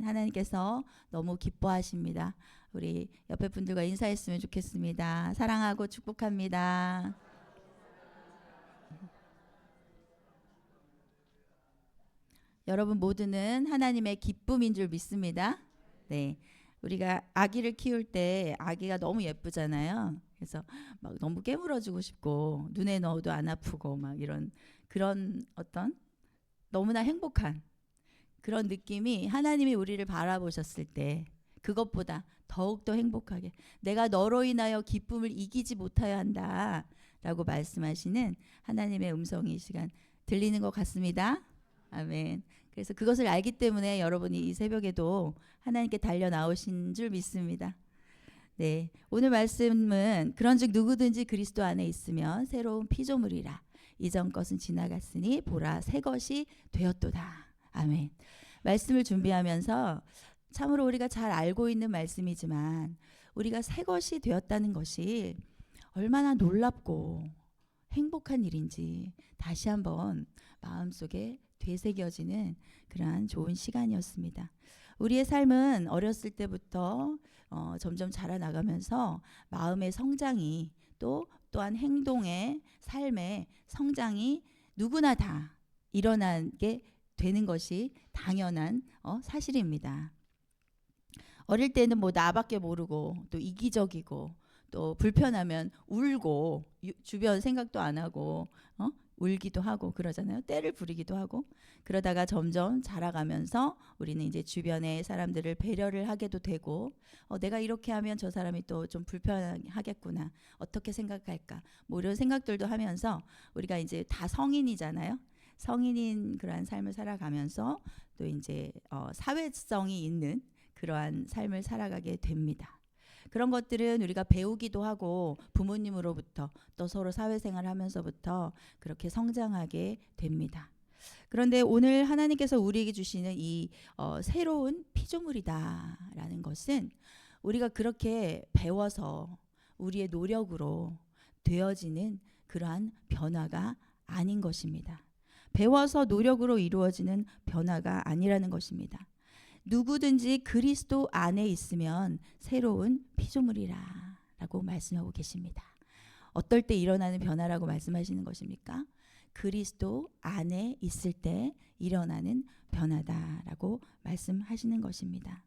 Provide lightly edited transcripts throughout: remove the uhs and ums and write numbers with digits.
하나님께서 너무 기뻐하십니다. 우리 옆에 분들과 인사했으면 좋겠습니다. 사랑하고 축복합니다. 여러분 모두는 하나님의 기쁨인 줄 믿습니다. 네. 우리가 아기를 키울 때 아기가 너무 예쁘잖아요. 그래서 막 너무 깨물어주고 싶고 눈에 넣어도 안 아프고 막 이런 그런 어떤 너무나 행복한 그런 느낌이 하나님이 우리를 바라보셨을 때 그것보다 더욱더 행복하게 내가 너로 인하여 기쁨을 이기지 못하여 한다 라고 말씀하시는 하나님의 음성이 이 시간 들리는 것 같습니다. 아멘. 그래서 그것을 알기 때문에 여러분이 이 새벽에도 하나님께 달려 나오신 줄 믿습니다. 네, 오늘 말씀은 그런즉 누구든지 그리스도 안에 있으면 새로운 피조물이라 이전 것은 지나갔으니 보라 새 것이 되었도다. 아멘. 말씀을 준비하면서 참으로 우리가 잘 알고 있는 말씀이지만 우리가 새 것이 되었다는 것이 얼마나 놀랍고 행복한 일인지 다시 한번 마음속에 되새겨지는 그러한 좋은 시간이었습니다. 우리의 삶은 어렸을 때부터 점점 자라나가면서 마음의 성장이 또한 행동의 삶의 성장이 누구나 다 일어나게 되는 것이 당연한 사실입니다. 어릴 때는 뭐 나밖에 모르고 또 이기적이고 또 불편하면 울고 주변 생각도 안 하고 울기도 하고 그러잖아요. 때를 부리기도 하고 그러다가 점점 자라가면서 우리는 이제 주변의 사람들을 배려를 하게도 되고 내가 이렇게 하면 저 사람이 또 좀 불편하겠구나. 어떻게 생각할까? 뭐 이런 생각들도 하면서 우리가 이제 다 성인이잖아요. 성인인 그러한 삶을 살아가면서 또 이제 사회성이 있는 그러한 삶을 살아가게 됩니다. 그런 것들은 우리가 배우기도 하고 부모님으로부터 또 서로 사회생활 하면서부터 그렇게 성장하게 됩니다. 그런데 오늘 하나님께서 우리에게 주시는 이 새로운 피조물이다라는 것은 우리가 그렇게 배워서 우리의 노력으로 되어지는 그러한 변화가 아닌 것입니다. 배워서 노력으로 이루어지는 변화가 아니라는 것입니다. 누구든지 그리스도 안에 있으면 새로운 피조물이라 라고 말씀하고 계십니다. 어떨 때 일어나는 변화라고 말씀하시는 것입니까? 그리스도 안에 있을 때 일어나는 변화다라고 말씀하시는 것입니다.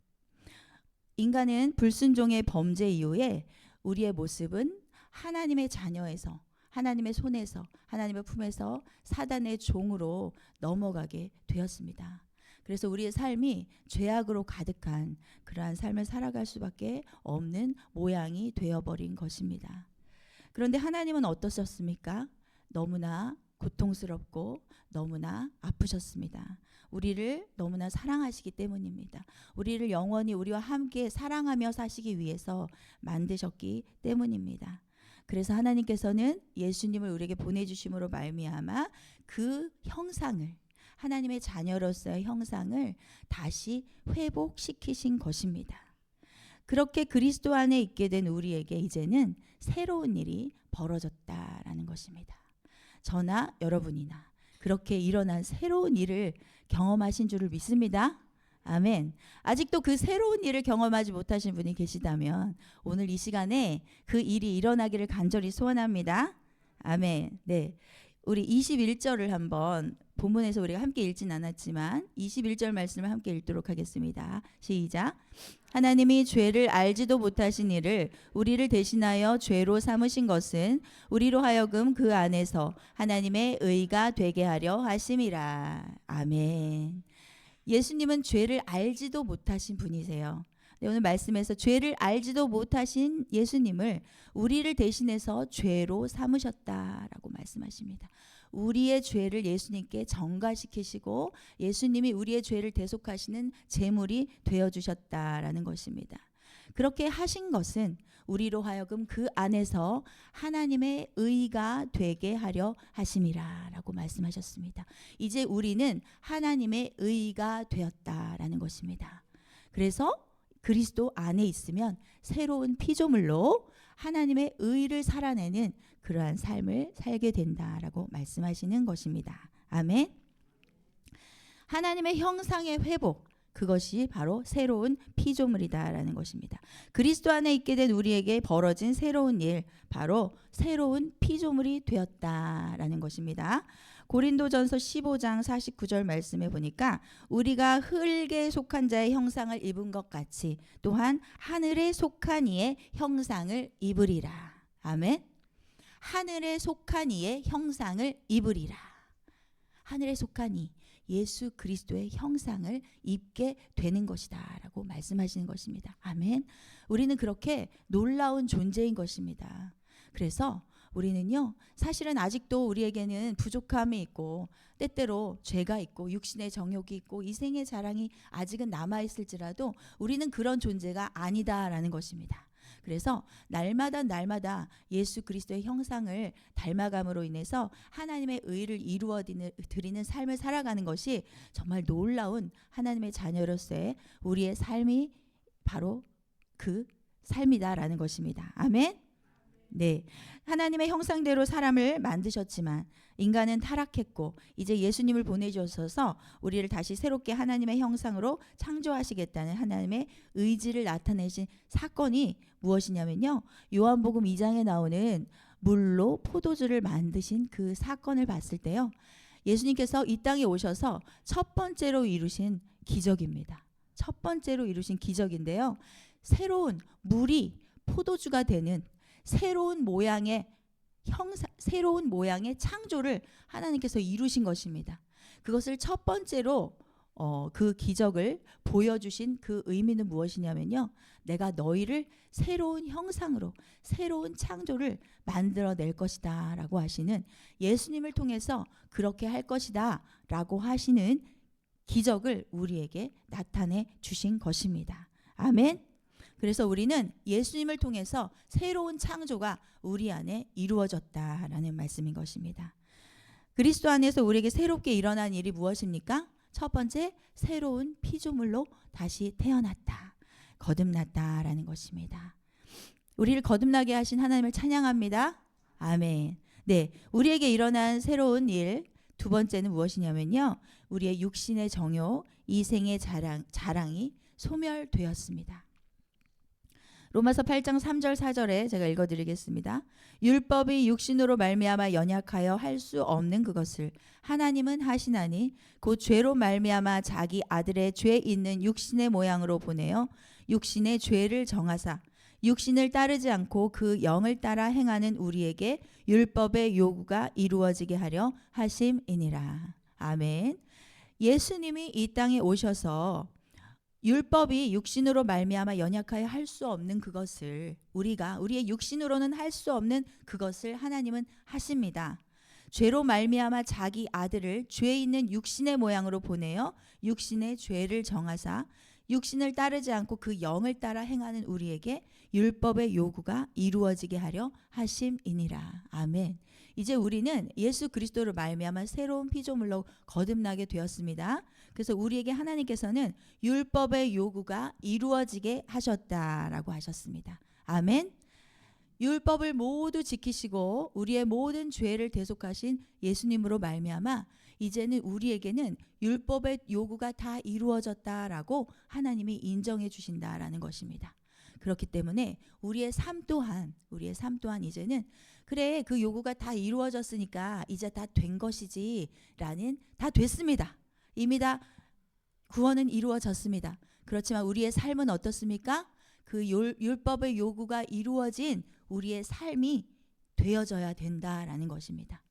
인간은 불순종의 범죄 이후에 우리의 모습은 하나님의 자녀에서 하나님의 손에서 하나님의 품에서 사단의 종으로 넘어가게 되었습니다. 그래서 우리의 삶이 죄악으로 가득한 그러한 삶을 살아갈 수밖에 없는 모양이 되어버린 것입니다. 그런데 하나님은 어떠셨습니까? 너무나 고통스럽고 너무나 아프셨습니다. 우리를 너무나 사랑하시기 때문입니다. 우리를 영원히 우리와 함께 사랑하며 사시기 위해서 만드셨기 때문입니다. 그래서 하나님께서는 예수님을 우리에게 보내주심으로 말미암아 그 형상을 하나님의 자녀로서의 형상을 다시 회복시키신 것입니다. 그렇게 그리스도 안에 있게 된 우리에게 이제는 새로운 일이 벌어졌다라는 것입니다. 저나 여러분이나 그렇게 일어난 새로운 일을 경험하신 줄을 믿습니다. 아멘. 아직도 그 새로운 일을 경험하지 못하신 분이 계시다면 오늘 이 시간에 그 일이 일어나기를 간절히 소원합니다. 아멘. 네. 우리 21절을 한번 본문에서 우리가 함께 읽진 않았지만 21절 말씀을 함께 읽도록 하겠습니다. 시작. 하나님이 죄를 알지도 못하신 이를 우리를 대신하여 죄로 삼으신 것은 우리로 하여금 그 안에서 하나님의 의가 되게 하려 하심이라. 아멘. 예수님은 죄를 알지도 못하신 분이세요. 네, 오늘 말씀에서 죄를 알지도 못하신 예수님을 우리를 대신해서 죄로 삼으셨다라고 말씀하십니다. 우리의 죄를 예수님께 전가시키시고 예수님이 우리의 죄를 대속하시는 제물이 되어주셨다라는 것입니다. 그렇게 하신 것은 우리로 하여금 그 안에서 하나님의 의가 되게 하려 하심이라 라고 말씀하셨습니다. 이제 우리는 하나님의 의가 되었다라는 것입니다. 그래서 그리스도 안에 있으면 새로운 피조물로 하나님의 의를 살아내는 그러한 삶을 살게 된다라고 말씀하시는 것입니다. 아멘. 하나님의 형상의 회복, 그것이 바로 새로운 피조물이다라는 것입니다. 그리스도 안에 있게 된 우리에게 벌어진 새로운 일, 바로 새로운 피조물이 되었다라는 것입니다. 고린도전서 15장 49절 말씀에 보니까 우리가 흙에 속한 자의 형상을 입은 것 같이 또한 하늘에 속한 이의 형상을 입으리라. 아멘. 하늘에 속한 이의 형상을 입으리라. 하늘에 속한 이, 예수 그리스도의 형상을 입게 되는 것이다 라고 말씀하시는 것입니다. 아멘. 우리는 그렇게 놀라운 존재인 것입니다. 그래서 우리는요, 사실은 아직도 우리에게는 부족함이 있고 때때로 죄가 있고 육신의 정욕이 있고 이생의 자랑이 아직은 남아있을지라도 우리는 그런 존재가 아니다라는 것입니다. 그래서 날마다 예수 그리스도의 형상을 닮아감으로 인해서 하나님의 의를 이루어 드리는 삶을 살아가는 것이 정말 놀라운 하나님의 자녀로서의 우리의 삶이 바로 그 삶이다라는 것입니다. 아멘. 네, 하나님의 형상대로 사람을 만드셨지만 인간은 타락했고 이제 예수님을 보내주셔서 우리를 다시 새롭게 하나님의 형상으로 창조하시겠다는 하나님의 의지를 나타내신 사건이 무엇이냐면요, 요한복음 2장에 나오는 물로 포도주를 만드신 그 사건을 봤을 때요, 예수님께서 이 땅에 오셔서 첫 번째로 이루신 기적입니다. 첫 번째로 이루신 기적인데요, 새로운 물이 포도주가 되는 새로운 모양의 창조를 하나님께서 이루신 것입니다. 그것을 첫 번째로 그 기적을 보여주신 그 의미는 무엇이냐면요, 내가 너희를 새로운 형상으로 새로운 창조를 만들어낼 것이다 라고 하시는, 예수님을 통해서 그렇게 할 것이다 라고 하시는 기적을 우리에게 나타내 주신 것입니다. 아멘. 그래서 우리는 예수님을 통해서 새로운 창조가 우리 안에 이루어졌다라는 말씀인 것입니다. 그리스도 안에서 우리에게 새롭게 일어난 일이 무엇입니까? 첫 번째, 새로운 피조물로 다시 태어났다, 거듭났다라는 것입니다. 우리를 거듭나게 하신 하나님을 찬양합니다. 아멘. 네, 우리에게 일어난 새로운 일, 두 번째는 무엇이냐면요, 우리의 육신의 정욕, 이생의 자랑이 소멸되었습니다. 로마서 8장 3절 4절에 제가 읽어드리겠습니다. 율법이 육신으로 말미암아 연약하여 할 수 없는 그것을 하나님은 하시나니 곧 죄로 말미암아 자기 아들의 죄 있는 육신의 모양으로 보내어 육신의 죄를 정하사 육신을 따르지 않고 그 영을 따라 행하는 우리에게 율법의 요구가 이루어지게 하려 하심이니라. 아멘. 예수님이 이 땅에 오셔서 율법이 육신으로 말미암아 연약하여 할 수 없는 그것을 우리의 육신으로는 할 수 없는 그것을 하나님은 하십니다. 죄로 말미암아 자기 아들을 죄 있는 육신의 모양으로 보내어 육신의 죄를 정하사 육신을 따르지 않고 그 영을 따라 행하는 우리에게 율법의 요구가 이루어지게 하려 하심이니라. 아멘. 이제 우리는 예수 그리스도로 말미암아 새로운 피조물로 거듭나게 되었습니다. 그래서 우리에게 하나님께서는 율법의 요구가 이루어지게 하셨다라고 하셨습니다. 아멘. 율법을 모두 지키시고 우리의 모든 죄를 대속하신 예수님으로 말미암아 이제는 우리에게는 율법의 요구가 다 이루어졌다라고 하나님이 인정해 주신다라는 것입니다. 그렇기 때문에 우리의 삶 또한 이제는 그래, 그 요구가 다 이루어졌으니까 이제 다 된 것이지 라는, 다 됐습니다. 이미 다 구원은 이루어졌습니다. 그렇지만 우리의 삶은 어떻습니까? 그 율법의 요구가 이루어진 우리의 삶이 되어져야 된다라는 것입니다.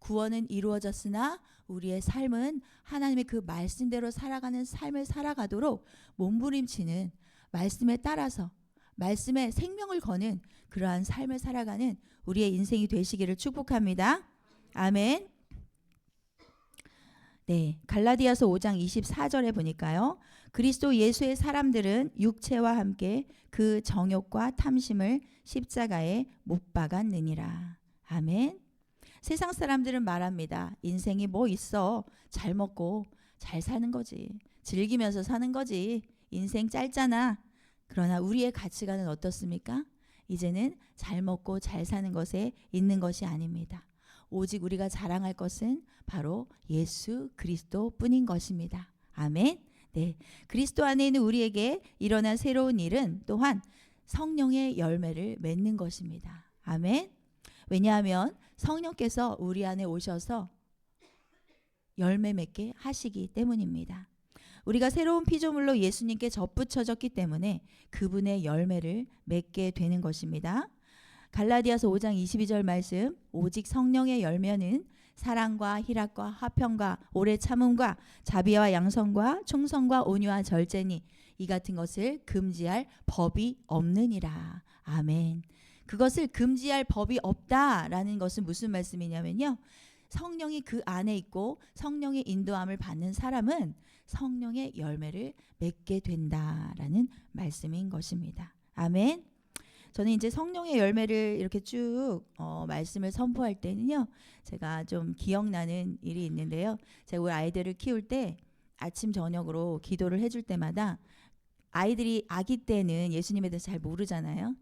구원은 이루어졌으나 우리의 삶은 하나님의 그 말씀대로 살아가는 삶을 살아가도록 몸부림치는, 말씀에 따라서 말씀에 생명을 거는 그러한 삶을 살아가는 우리의 인생이 되시기를 축복합니다. 아멘. 네, 갈라디아서 5장 24절에 보니까요, 그리스도 예수의 사람들은 육체와 함께 그 정욕과 탐심을 십자가에 못 박았느니라. 아멘. 세상 사람들은 말합니다. 인생이 뭐 있어, 잘 먹고 잘 사는 거지, 즐기면서 사는 거지, 인생 짧잖아. 그러나 우리의 가치관은 어떻습니까? 이제는 잘 먹고 잘 사는 것에 있는 것이 아닙니다. 오직 우리가 자랑할 것은 바로 예수 그리스도 뿐인 것입니다. 아멘. 네, 그리스도 안에 있는 우리에게 일어난 새로운 일은 또한 성령의 열매를 맺는 것입니다. 아멘. 왜냐하면 성령께서 우리 안에 오셔서 열매 맺게 하시기 때문입니다. 우리가 새로운 피조물로 예수님께 접붙여졌기 때문에 그분의 열매를 맺게 되는 것입니다. 갈라디아서 5장 22절 말씀, 오직 성령의 열매는 사랑과 희락과 화평과 오래 참음과 자비와 양선과 충성과 온유와 절제니 이 같은 것을 금지할 법이 없느니라. 아멘. 그것을 금지할 법이 없다라는 것은 무슨 말씀이냐면요, 성령이 그 안에 있고 성령의 인도함을 받는 사람은 성령의 열매를 맺게 된다라는 말씀인 것입니다. 아멘. 저는 이제 성령의 열매를 이렇게 쭉 말씀을 선포할 때는요, 제가 좀 기억나는 일이 있는데요. 제가 우리 아이들을 키울 때 아침 저녁으로 기도를 해줄 때마다 아이들이 아기 때는 예수님에 대해서 잘 모르잖아요.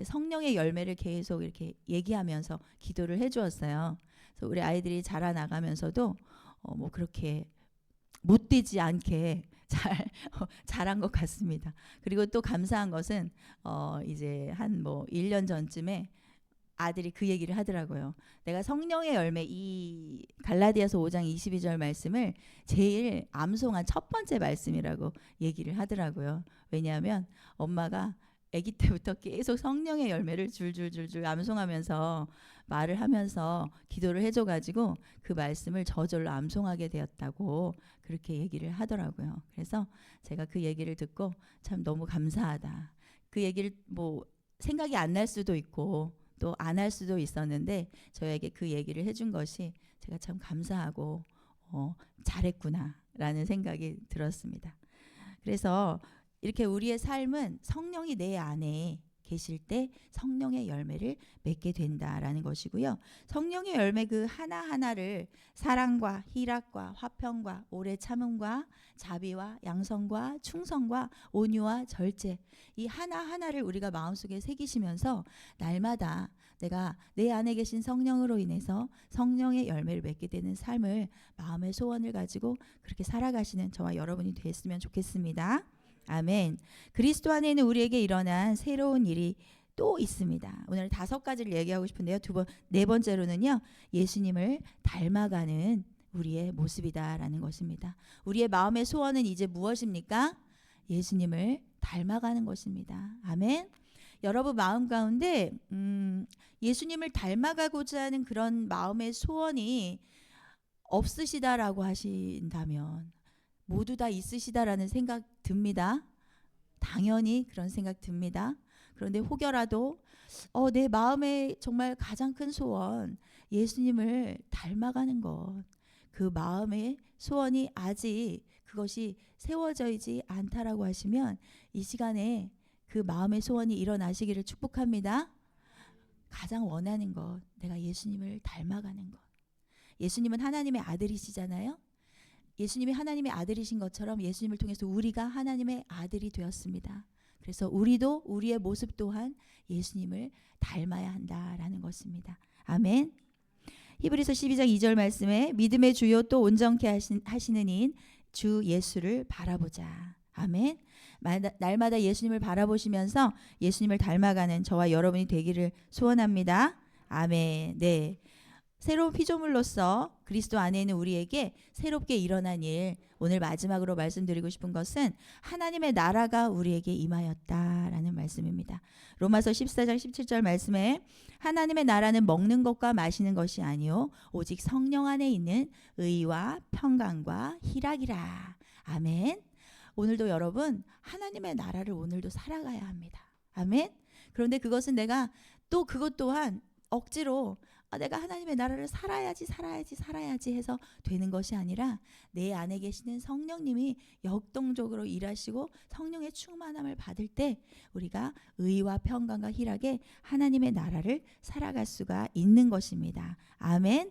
성령의 열매를 계속 이렇게 얘기하면서 기도를 해주었어요. 그래서 우리 아이들이 자라나가면서도 뭐 그렇게 못되지 않게 잘 잘한 것 같습니다. 그리고 또 감사한 것은 이제 한 뭐 1년 전쯤에 아들이 그 얘기를 하더라고요. 내가 성령의 열매, 이 갈라디아서 5장 22절 말씀을 제일 암송한 첫 번째 말씀이라고 얘기를 하더라고요. 왜냐하면 엄마가 아기 때부터 계속 성령의 열매를 줄줄줄줄 암송하면서 말을 하면서 기도를 해줘가지고 그 말씀을 저절로 암송하게 되었다고 그렇게 얘기를 하더라고요. 그래서 제가 그 얘기를 듣고 참 너무 감사하다. 그 얘기를 뭐 생각이 안 날 수도 있고 또 안 할 수도 있었는데 저에게 그 얘기를 해준 것이 제가 참 감사하고 잘했구나라는 생각이 들었습니다. 그래서 이렇게 우리의 삶은 성령이 내 안에 계실 때 성령의 열매를 맺게 된다라는 것이고요. 성령의 열매 그 하나하나를 사랑과 희락과 화평과 오래 참음과 자비와 양선과 충성과 온유와 절제, 이 하나하나를 우리가 마음속에 새기시면서 날마다 내가 내 안에 계신 성령으로 인해서 성령의 열매를 맺게 되는 삶을, 마음의 소원을 가지고 그렇게 살아가시는 저와 여러분이 됐으면 좋겠습니다. 아멘. 그리스도 안에 있는 우리에게 일어난 새로운 일이 또 있습니다. 오늘 5가지를 얘기하고 싶은데요. 네 번째로는요, 예수님을 닮아가는 우리의 모습이다라는 것입니다. 우리의 마음의 소원은 이제 무엇입니까? 예수님을 닮아가는 것입니다. 아멘. 여러분 마음 가운데 예수님을 닮아가고자 하는 그런 마음의 소원이 없으시다라고 하신다면, 모두 다 있으시다라는 생각 듭니다. 당연히 그런 생각 듭니다. 그런데 혹여라도 내 마음의 정말 가장 큰 소원, 예수님을 닮아가는 것, 그 마음의 소원이 아직 그것이 세워져 있지 않다라고 하시면 이 시간에 그 마음의 소원이 일어나시기를 축복합니다. 가장 원하는 것, 내가 예수님을 닮아가는 것. 예수님은 하나님의 아들이시잖아요. 예수님이 하나님의 아들이신 것처럼 예수님을 통해서 우리가 하나님의 아들이 되었습니다. 그래서 우리도 우리의 모습 또한 예수님을 닮아야 한다라는 것입니다. 아멘. 히브리서 12장 2절 말씀에 믿음의 주요 또 온전케 하시는 이인 주 예수를 바라보자. 아멘. 날마다 예수님을 바라보시면서 예수님을 닮아가는 저와 여러분이 되기를 소원합니다. 아멘. 네. 새로운 피조물로서 그리스도 안에 있는 우리에게 새롭게 일어난 일, 오늘 마지막으로 말씀드리고 싶은 것은 하나님의 나라가 우리에게 임하였다라는 말씀입니다. 로마서 14장 17절 말씀에 하나님의 나라는 먹는 것과 마시는 것이 아니요 오직 성령 안에 있는 의와 평강과 희락이라. 아멘. 오늘도 여러분 하나님의 나라를 오늘도 살아가야 합니다. 아멘. 그런데 그것은 내가 또 그것 또한 억지로 내가 하나님의 나라를 살아야지 해서 되는 것이 아니라 내 안에 계시는 성령님이 역동적으로 일하시고 성령의 충만함을 받을 때 우리가 의와 평강과 희락에 하나님의 나라를 살아갈 수가 있는 것입니다. 아멘.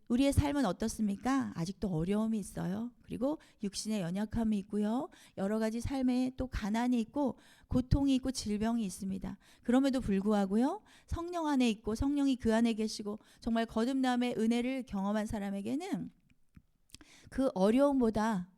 우리의 삶은 어떻습니까? 아직도 어려움이 있어요. 그리고 육신의 연약함이 있고요. 여러 가지 삶에 또 가난이 있고 고통이 있고 질병이 있습니다. 그럼에도 불구하고요, 성령 안에 있고 성령이 그 안에 계시고 정말 거듭남의 은혜를 경험한 사람에게는 그 어려움보다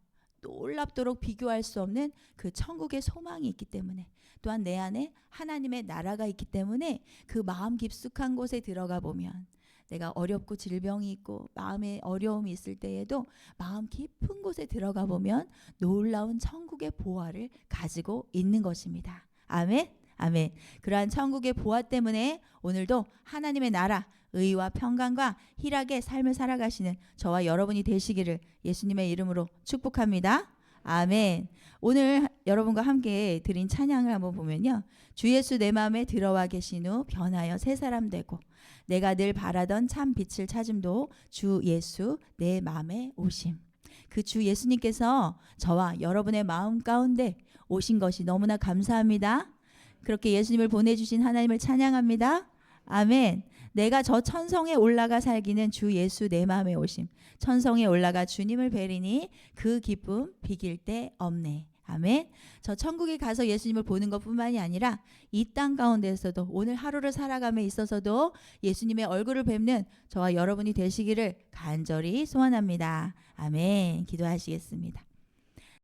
놀랍도록 비교할 수 없는 그 천국의 소망이 있기 때문에, 또한 내 안에 하나님의 나라가 있기 때문에 그 마음 깊숙한 곳에 들어가 보면, 내가 어렵고 질병이 있고 마음에 어려움이 있을 때에도 마음 깊은 곳에 들어가 보면 놀라운 천국의 보화를 가지고 있는 것입니다. 아멘. 아멘. 그러한 천국의 보화 때문에 오늘도 하나님의 나라, 의와 평강과 희락의 삶을 살아가시는 저와 여러분이 되시기를 예수님의 이름으로 축복합니다. 아멘. 오늘 여러분과 함께 드린 찬양을 한번 보면요, 주 예수 내 마음에 들어와 계신 후 변하여 새 사람 되고 내가 늘 바라던 참 빛을 찾음도 주 예수 내 마음에 오심. 그 주 예수님께서 저와 여러분의 마음 가운데 오신 것이 너무나 감사합니다. 그렇게 예수님을 보내주신 하나님을 찬양합니다. 아멘. 내가 저 천성에 올라가 살기는 주 예수 내 마음에 오심. 천성에 올라가 주님을 뵈리니 그 기쁨 비길 데 없네. 아멘. 저 천국에 가서 예수님을 보는 것뿐만이 아니라 이 땅 가운데서도 오늘 하루를 살아감에 있어서도 예수님의 얼굴을 뵙는 저와 여러분이 되시기를 간절히 소원합니다. 아멘. 기도하시겠습니다.